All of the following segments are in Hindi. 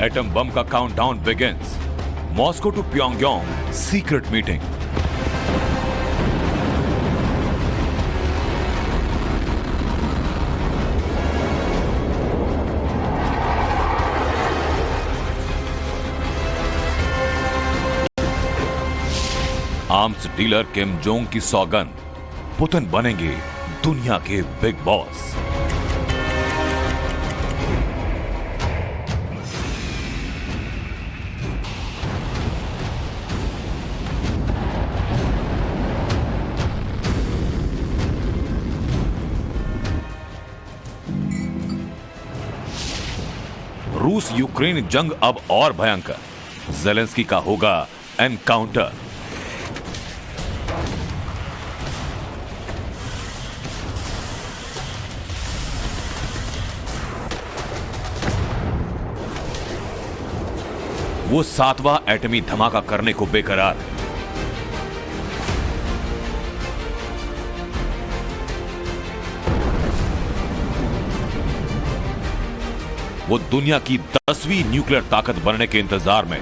एटम बम का countdown begins. Moscow to Pyongyang secret meeting. Arms dealer Kim Jong की सौगंध, पुतिन बनेंगे दुनिया के बिग बॉस। रूस यूक्रेन जंग अब और भयंकर, ज़ेलेंस्की का होगा एनकाउंटर। वो 7वां एटमी धमाका करने को बेकरार है। वो दुनिया की 10वीं न्यूक्लियर ताकत बनने के इंतजार में।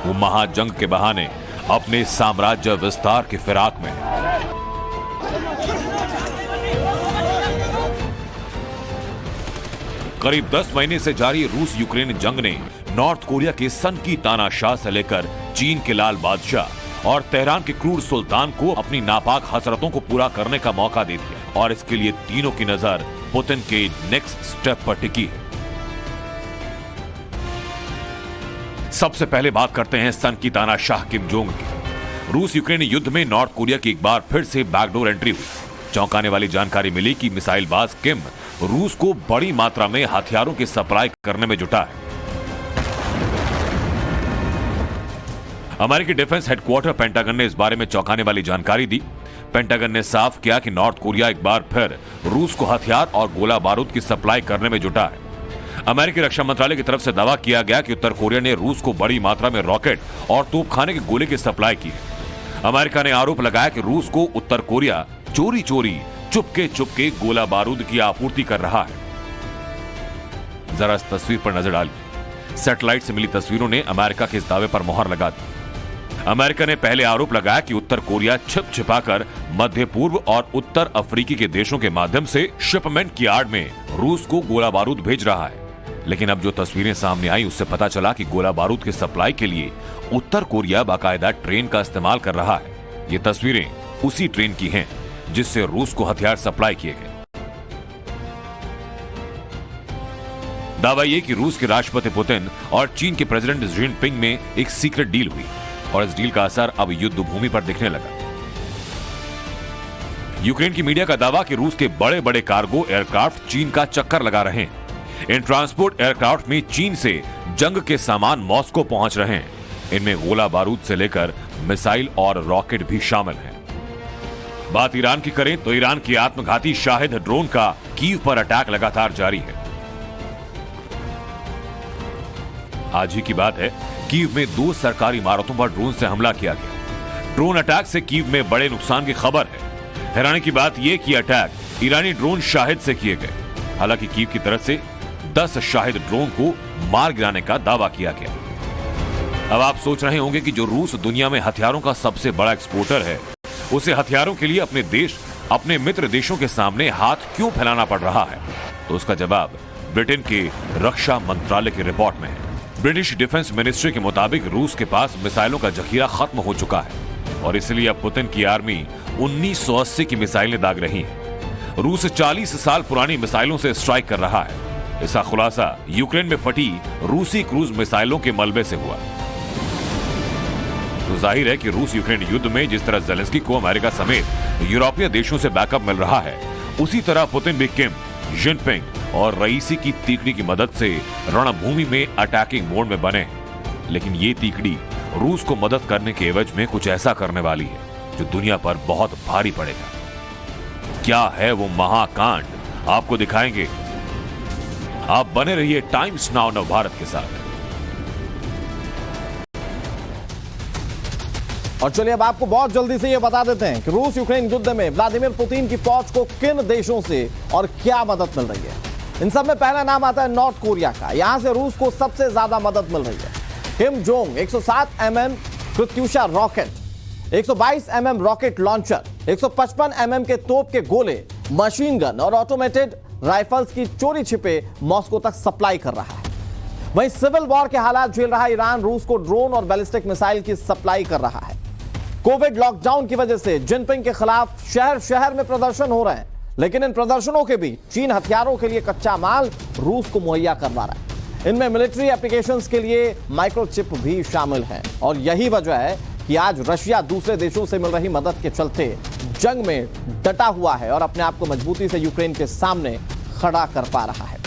वो महाजंग के बहाने अपने साम्राज्य विस्तार की फिराक में। करीब 10 महीने से जारी रूस यूक्रेन जंग ने नॉर्थ कोरिया के सन की तानाशाह से लेकर चीन के लाल बादशाह और तेहरान के क्रूर सुल्तान को अपनी नापाक हसरतों को पूरा करने का मौका दे दिया, और इसके लिए तीनों की नजर पुतिन के नेक्स्ट स्टेप पर टिकी है। सबसे पहले बात करते हैं सन की तानाशाह किम जोंग की। रूस यूक्रेन युद्ध में नॉर्थ कोरिया की एक बार फिर से बैकडोर एंट्री हुई। चौंकाने वाली जानकारी मिली कि मिसाइलबाज किम रूस को बड़ी मात्रा में हथियारों की सप्लाई करने में जुटा है। अमेरिकी डिफेंस हेडक्वार्टर पेंटागन ने इस बारे में चौंकाने वाली जानकारी दी। पेंटागन ने साफ किया कि नॉर्थ कोरिया एक बार फिर रूस को हथियार और गोला बारूद की सप्लाई करने में जुटा है। अमेरिकी रक्षा मंत्रालय की तरफ से दावा किया गया कि उत्तर कोरिया ने रूस को बड़ी मात्रा में रॉकेट और तोपखाने के गोले की सप्लाई की है। अमेरिका ने आरोप लगाया कि रूस को उत्तर कोरिया चोरी चोरी चुपके गोला बारूद की आपूर्ति कर रहा है। जरा इस तस्वीर पर नजर डालिए। सैटेलाइट से मिली तस्वीरों ने अमेरिका के इस दावे पर मोहर लगा दी। अमेरिका ने पहले आरोप लगाया कि उत्तर कोरिया छिपाकर मध्य पूर्व और उत्तर अफ्रीकी के देशों के माध्यम से शिपमेंट की आड़ में रूस को गोला बारूद भेज रहा है। लेकिन अब जो तस्वीरें सामने आई उससे पता चला कि गोला बारूद की सप्लाई के लिए उत्तर कोरिया बाकायदा ट्रेन का इस्तेमाल कर रहा है। ये तस्वीरें उसी ट्रेन की हैं जिससे रूस को हथियार सप्लाई किए गए। दावा यह कि रूस के राष्ट्रपति पुतिन और चीन के प्रेसिडेंट शी जिनपिंग में एक सीक्रेट डील हुई, और इस डील का असर अब युद्ध भूमि पर दिखने लगा। यूक्रेन की मीडिया का दावा कि रूस के बड़े बड़े कार्गो एयरक्राफ्ट चीन का चक्कर लगा रहे हैं। इन ट्रांसपोर्ट एयरक्राफ्ट में चीन से जंग के सामान मॉस्को पहुंच रहे हैं। इनमें गोला बारूद से लेकर मिसाइल और रॉकेट भी शामिल हैं। बात ईरान की करें तो ईरान की आत्मघाती शाहिद ड्रोन का कीव पर अटैक लगातार जारी है। आज ही की बात है, कीव में 2 सरकारी इमारतों पर ड्रोन से हमला किया गया। ड्रोन अटैक से कीव में बड़े नुकसान की खबर है। हैरानी की बात यह कि अटैक ईरानी ड्रोन शाहिद से किए गए। हालांकि कीव की तरफ से 10 शाहिद ड्रोन को मार गिराने का दावा किया गया। अब आप सोच रहे होंगे कि जो रूस दुनिया में हथियारों का सबसे बड़ा एक्सपोर्टर है, उसे हथियारों के लिए अपने देश, अपने मित्र देशों के सामने हाथ क्यों फैलाना पड़ रहा है? तो उसका जवाब ब्रिटेन के रक्षा मंत्रालय की रिपोर्ट में है। ब्रिटिश डिफेंस मिनिस्ट्री के मुताबिक रूस के पास मिसाइलों का जखीरा खत्म हो चुका है, और इसलिए अब पुतिन की आर्मी 1980 की मिसाइलें दाग रही है। रूस 40 साल पुरानी मिसाइलों से स्ट्राइक कर रहा है। इसका खुलासा यूक्रेन में फटी रूसी क्रूज मिसाइलों के मलबे से हुआ। तो जाहिर है कि रूस यूक्रेन युद्ध में जिस तरह ज़ेलेंस्की को अमेरिका समेत यूरोपीय देशों से बैकअप मिल रहा है, उसी तरह पुतिन भी किम, जिनपिंग और रईसी की तीकड़ी की मदद से रणभूमि में अटैकिंग मोड में बने। लेकिन ये तीकड़ी रूस को मदद करने के एवज में कुछ ऐसा करने वाली है जो दुनिया पर बहुत भारी पड़ेगा। क्या है वो महाकांड, आपको दिखाएंगे। आप बने रहिए टाइम्स नाउ नव भारत के साथ। और चलिए अब आपको बहुत जल्दी से ये बता देते हैं कि रूस यूक्रेन युद्ध में व्लादिमीर पुतिन की फौज को किन देशों से और क्या मदद मिल रही है। इन सब में पहला नाम आता है नॉर्थ कोरिया का। यहां से रूस को सबसे ज्यादा मदद मिल रही है। Kim Jong 107 mm Katyusha rocket, 122 mm rocket launcher, 155 mm के तोप के गोले, मशीन गन और ऑटोमेटेड राइफल्स की चोरी छिपे मॉस्को तक सप्लाई कर रहा है। वहीं सिविल वॉर के हालात झेल रहा ईरान रूस को ड्रोन और बैलिस्टिक मिसाइल की सप्लाई कर रहा है। कोविड लॉकडाउन की वजह से जिनपिंग के खिलाफ शहर शहर में प्रदर्शन हो रहे हैं, लेकिन इन प्रदर्शनों के बीच चीन हथियारों के लिए कच्चा माल रूस को मुहैया करवा रहा है। इनमें मिलिट्री एप्लीकेशंस के लिए माइक्रोचिप भी शामिल है और यही वजह है कि आज रशिया दूसरे देशों से मिल रही मदद के चलते जंग में डटा हुआ है और अपने आप को मजबूती से यूक्रेन के सामने खड़ा कर पा रहा है।